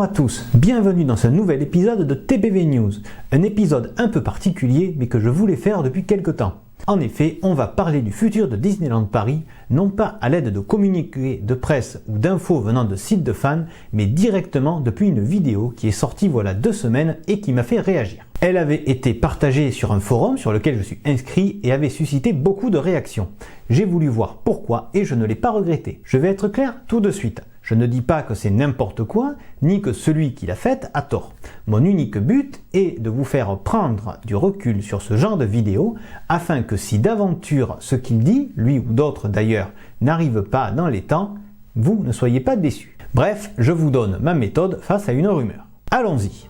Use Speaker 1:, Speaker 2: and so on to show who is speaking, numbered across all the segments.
Speaker 1: à tous, bienvenue dans ce nouvel épisode de TBV News, un épisode un peu particulier mais que je voulais faire depuis quelque temps. En effet, on va parler du futur de Disneyland Paris, non pas à l'aide de communiqués de presse ou d'infos venant de sites de fans, mais directement depuis une vidéo qui est sortie voilà 2 semaines et qui m'a fait réagir. Elle avait été partagée sur un forum sur lequel je suis inscrit et avait suscité beaucoup de réactions. J'ai voulu voir pourquoi et je ne l'ai pas regretté. Je vais être clair tout de suite. Je ne dis pas que c'est n'importe quoi, ni que celui qui l'a faite a tort. Mon unique but est de vous faire prendre du recul sur ce genre de vidéo, afin que si d'aventure ce qu'il dit, lui ou d'autres d'ailleurs, n'arrive pas dans les temps, vous ne soyez pas déçus. Bref, je vous donne ma méthode face à une rumeur. Allons-y.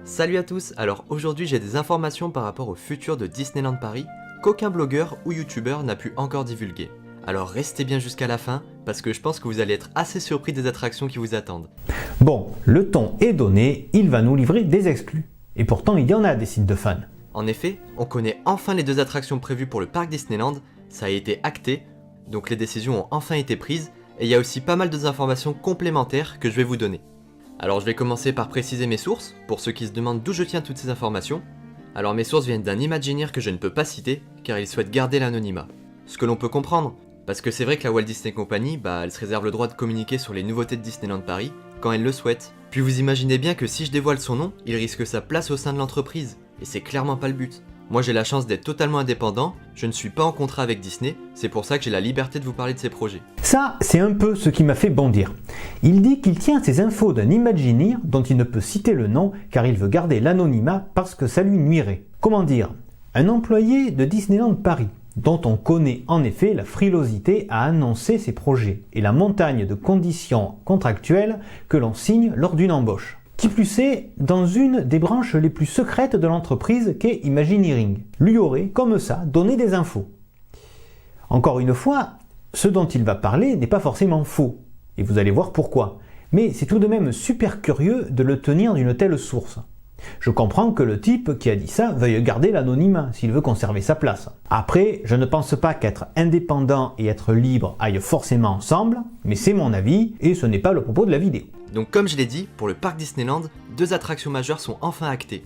Speaker 2: Salut à tous, alors aujourd'hui j'ai des informations par rapport au futur de Disneyland Paris qu'aucun blogueur ou youtubeur n'a pu encore divulguer. Alors restez bien jusqu'à la fin parce que je pense que vous allez être assez surpris des attractions qui vous attendent.
Speaker 1: Bon, le ton est donné, il va nous livrer des exclus. Et pourtant il y en a des sites de fans.
Speaker 2: En effet, on connaît enfin les 2 attractions prévues pour le parc Disneyland, ça a été acté, donc les décisions ont enfin été prises, et il y a aussi pas mal d'informations complémentaires que je vais vous donner. Alors je vais commencer par préciser mes sources, pour ceux qui se demandent d'où je tiens toutes ces informations. Alors mes sources viennent d'un Imagineer que je ne peux pas citer, car il souhaite garder l'anonymat. Ce que l'on peut comprendre, parce que c'est vrai que la Walt Disney Company, elle se réserve le droit de communiquer sur les nouveautés de Disneyland Paris, quand elle le souhaite. Puis vous imaginez bien que si je dévoile son nom, il risque sa place au sein de l'entreprise, et c'est clairement pas le but. Moi j'ai la chance d'être totalement indépendant, je ne suis pas en contrat avec Disney, c'est pour ça que j'ai la liberté de vous parler de ses projets.
Speaker 1: Ça, c'est un peu ce qui m'a fait bondir. Il dit qu'il tient ces infos d'un Imagineer dont il ne peut citer le nom car il veut garder l'anonymat parce que ça lui nuirait. Comment dire? Un employé de Disneyland Paris, dont on connaît en effet la frilosité à annoncer ses projets et la montagne de conditions contractuelles que l'on signe lors d'une embauche. Qui plus est, dans une des branches les plus secrètes de l'entreprise qu'est Imagineering, lui aurait, comme ça, donné des infos. Encore une fois, ce dont il va parler n'est pas forcément faux, et vous allez voir pourquoi. Mais c'est tout de même super curieux de le tenir d'une telle source. Je comprends que le type qui a dit ça veuille garder l'anonymat s'il veut conserver sa place. Après, je ne pense pas qu'être indépendant et être libre aillent forcément ensemble, mais c'est mon avis et ce n'est pas le propos de la vidéo.
Speaker 2: Donc comme je l'ai dit, pour le parc Disneyland, 2 attractions majeures sont enfin actées.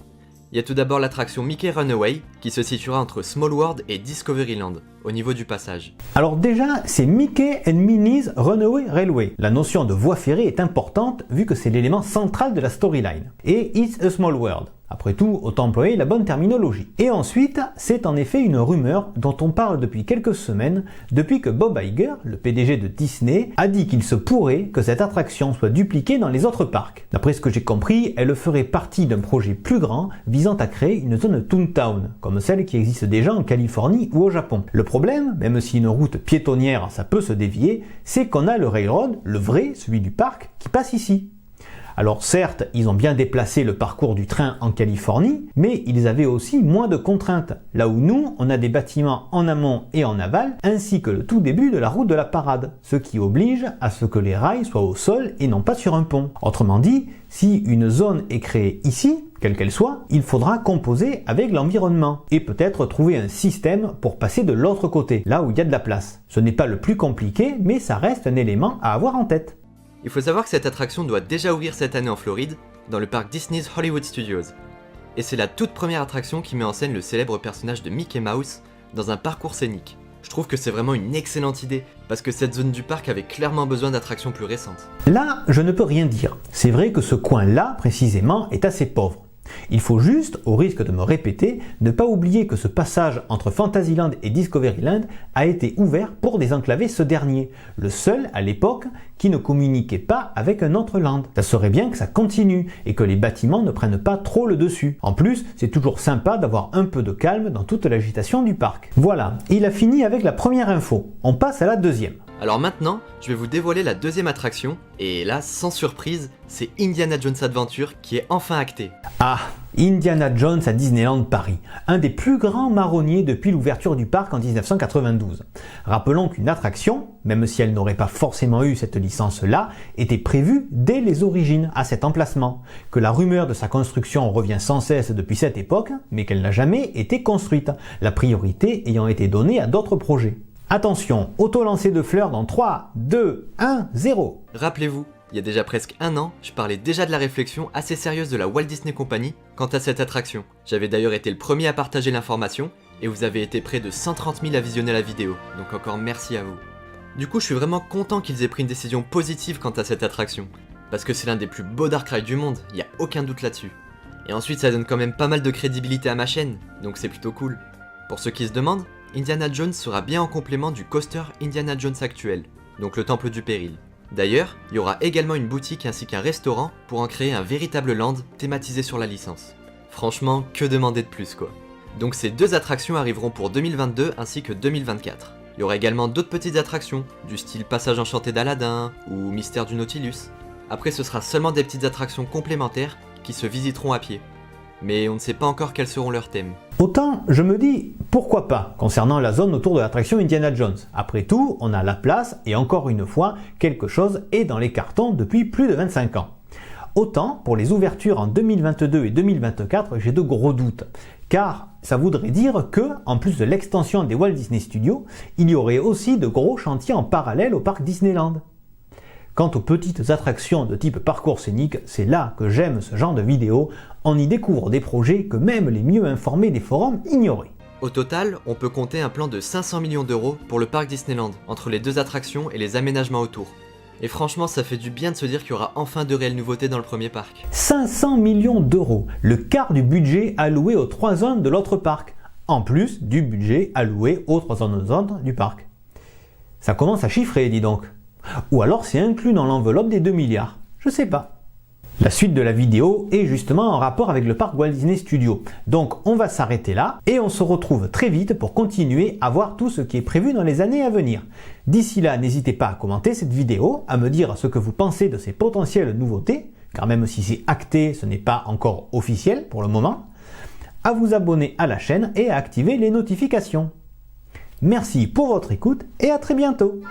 Speaker 2: Il y a tout d'abord l'attraction Mickey Runaway, qui se situera entre Small World et Discoveryland, au niveau du passage.
Speaker 1: Alors déjà, c'est Mickey and Minnie's Runaway Railway. La notion de voie ferrée est importante vu que c'est l'élément central de la storyline. Et It's a Small World. Après tout, autant employer la bonne terminologie. Et ensuite, c'est en effet une rumeur dont on parle depuis quelques semaines, depuis que Bob Iger, le PDG de Disney, a dit qu'il se pourrait que cette attraction soit dupliquée dans les autres parcs. D'après ce que j'ai compris, elle ferait partie d'un projet plus grand visant à créer une zone Toontown, comme celle qui existe déjà en Californie ou au Japon. Le problème, même si une route piétonnière ça peut se dévier, c'est qu'on a le railroad, le vrai, celui du parc, qui passe ici. Alors certes, ils ont bien déplacé le parcours du train en Californie, mais ils avaient aussi moins de contraintes. Là où nous, on a des bâtiments en amont et en aval, ainsi que le tout début de la route de la parade, ce qui oblige à ce que les rails soient au sol et non pas sur un pont. Autrement dit, si une zone est créée ici, quelle qu'elle soit, il faudra composer avec l'environnement et peut-être trouver un système pour passer de l'autre côté, là où il y a de la place. Ce n'est pas le plus compliqué, mais ça reste un élément à avoir en tête.
Speaker 2: Il faut savoir que cette attraction doit déjà ouvrir cette année en Floride, dans le parc Disney's Hollywood Studios. Et c'est la toute première attraction qui met en scène le célèbre personnage de Mickey Mouse dans un parcours scénique. Je trouve que c'est vraiment une excellente idée, parce que cette zone du parc avait clairement besoin d'attractions plus récentes.
Speaker 1: Là, je ne peux rien dire. C'est vrai que ce coin-là, précisément, est assez pauvre. Il faut juste, au risque de me répéter, ne pas oublier que ce passage entre Fantasyland et Discoveryland a été ouvert pour désenclaver ce dernier, le seul à l'époque qui ne communiquait pas avec un autre land. Ça serait bien que ça continue et que les bâtiments ne prennent pas trop le dessus. En plus, c'est toujours sympa d'avoir un peu de calme dans toute l'agitation du parc. Voilà, il a fini avec la première info. On passe à la deuxième.
Speaker 2: Alors maintenant, je vais vous dévoiler la deuxième attraction, et là, sans surprise, c'est Indiana Jones Adventure qui est enfin acté.
Speaker 1: Ah, Indiana Jones à Disneyland Paris, un des plus grands marronniers depuis l'ouverture du parc en 1992. Rappelons qu'une attraction, même si elle n'aurait pas forcément eu cette licence-là, était prévue dès les origines à cet emplacement, que la rumeur de sa construction revient sans cesse depuis cette époque, mais qu'elle n'a jamais été construite, la priorité ayant été donnée à d'autres projets. Attention, auto-lancer de fleurs dans 3, 2, 1, 0.
Speaker 2: Rappelez-vous, il y a déjà presque un an, je parlais déjà de la réflexion assez sérieuse de la Walt Disney Company quant à cette attraction. J'avais d'ailleurs été le premier à partager l'information, et vous avez été près de 130 000 à visionner la vidéo, donc encore merci à vous. Du coup, je suis vraiment content qu'ils aient pris une décision positive quant à cette attraction, parce que c'est l'un des plus beaux dark rides du monde, il n'y a aucun doute là-dessus. Et ensuite, ça donne quand même pas mal de crédibilité à ma chaîne, donc c'est plutôt cool. Pour ceux qui se demandent, Indiana Jones sera bien en complément du coaster Indiana Jones actuel, donc le Temple du Péril. D'ailleurs, il y aura également une boutique ainsi qu'un restaurant pour en créer un véritable land thématisé sur la licence. Franchement, que demander de plus quoi. Donc ces deux attractions arriveront pour 2022 ainsi que 2024. Il y aura également d'autres petites attractions, du style Passage enchanté d'Aladin ou Mystère du Nautilus. Après ce sera seulement des petites attractions complémentaires qui se visiteront à pied. Mais on ne sait pas encore quels seront leurs thèmes.
Speaker 1: Autant je me dis pourquoi pas concernant la zone autour de l'attraction Indiana Jones. Après tout, on a la place et encore une fois, quelque chose est dans les cartons depuis plus de 25 ans. Autant pour les ouvertures en 2022 et 2024, j'ai de gros doutes. Car ça voudrait dire que, en plus de l'extension des Walt Disney Studios, il y aurait aussi de gros chantiers en parallèle au parc Disneyland. Quant aux petites attractions de type parcours scénique, c'est là que j'aime ce genre de vidéos, on y découvre des projets que même les mieux informés des forums ignoraient.
Speaker 2: Au total, on peut compter un plan de 500 millions d'euros pour le parc Disneyland, entre les deux attractions et les aménagements autour. Et franchement, ça fait du bien de se dire qu'il y aura enfin de réelles nouveautés dans le premier parc.
Speaker 1: 500 millions d'euros, le quart du budget alloué aux 3 zones de l'autre parc, en plus du budget alloué aux 3 zones du parc. Ça commence à chiffrer, dis donc. Ou alors c'est inclus dans l'enveloppe des 2 milliards, je sais pas. La suite de la vidéo est justement en rapport avec le parc Walt Disney Studios. Donc on va s'arrêter là et on se retrouve très vite pour continuer à voir tout ce qui est prévu dans les années à venir. D'ici là, n'hésitez pas à commenter cette vidéo, à me dire ce que vous pensez de ces potentielles nouveautés, car même si c'est acté, ce n'est pas encore officiel pour le moment, à vous abonner à la chaîne et à activer les notifications. Merci pour votre écoute et à très bientôt.